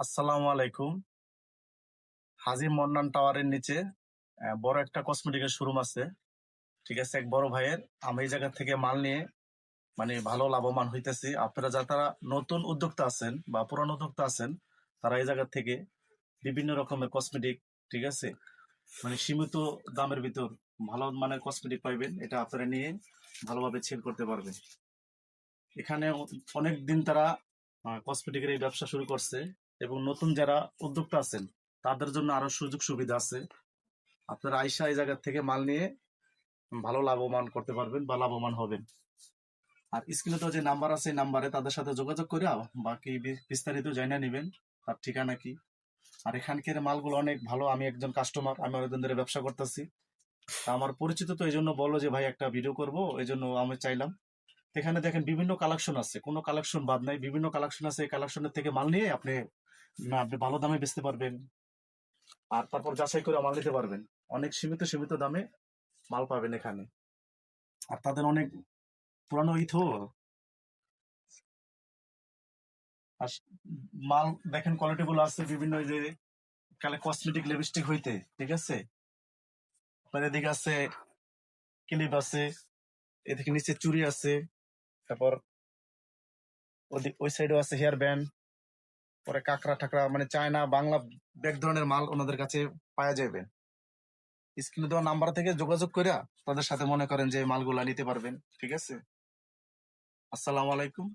আসসালামু আলাইকুম। হাজী মন্নান টাওয়ারের নিচে বড় একটা কসমেটিকের শোরুম আছে। ঠিক আছে, এক বড় ভাইয়ের। আমি এই জায়গা থেকে মাল নিয়ে মানে ভালো লাভবান হইতেছি। আপনারা যারা নতুন উদ্যোক্তা আছেন বা পুরানো উদ্যোক্তা আছেন, তারা এই জায়গা থেকে বিভিন্ন রকমের কসমেটিক, ঠিক আছে, মানে সীমিত দামের ভিতর ভালো মানের কসমেটিক পাইবেন। এটা আপনারা নিয়ে ভালোভাবে সেল করতে পারবেন। এখানে অনেক দিন তারা কসমেটিকের এই ব্যবসা শুরু করছে, এবং নতুন যারা উদ্যোক্তা আছেন তাদের জন্য আরো সুযোগ সুবিধা আছে। আপনারা আইসা এই জায়গা থেকে মাল নিয়ে ভালো লাভবান করতে পারবেন বা লাভবান হবেন। আর স্ক্রিনে তো যে নাম্বার আছে, এই নাম্বারে তাদের সাথে যোগাযোগ করে বাকি বিস্তারিত জানিয়ে নেবেন, তার ঠিকানা কি। আর এখানকার মালগুলো অনেক ভালো। আমি একজন কাস্টমার, আমি অনেকদিন ধরে ব্যবসা করতেছি। তা আমার পরিচিত তো এই জন্য বললো যে ভাই একটা ভিডিও করব, এই জন্য আমি চাইলাম। এখানে দেখেন বিভিন্ন কালেকশন আছে, কোনো কালেকশন বাদ নাই, বিভিন্ন কালেকশন আছে। এই কালেকশনের থেকে মাল নিয়ে আপনি ভালো দামে বেচতে পারবেন। আর তারপর যাচাই করে মাল নিতে পারবেন। অনেক সীমিত সীমিত দামে মাল পাবেন এখানে। আর তাদের অনেক পুরানো তো। আর মাল দেখেন কোয়ালিটি গুলো আছে বিভিন্ন, এই যে কালে কসমেটিক লিপস্টিক হইতে, ঠিক আছে। আপনার এদিকে আছে ক্লিপ আছে, এদিকে নিচে চুড়ি আছে, তারপর ওই সাইডেও আছে হেয়ার ব্যান্ড, পরে কাঁকড়া টাকরা, মানে চায়না বাংলা ব্যাগ ধরনের মাল ওনাদের কাছে পাওয়া যাবে। স্ক্রিনে দেওয়া নাম্বার থেকে যোগাযোগ করে তাদের সাথে মনে করেন যে মালগুলা নিতে পারবেন। ঠিক আছে। আসসালামু আলাইকুম।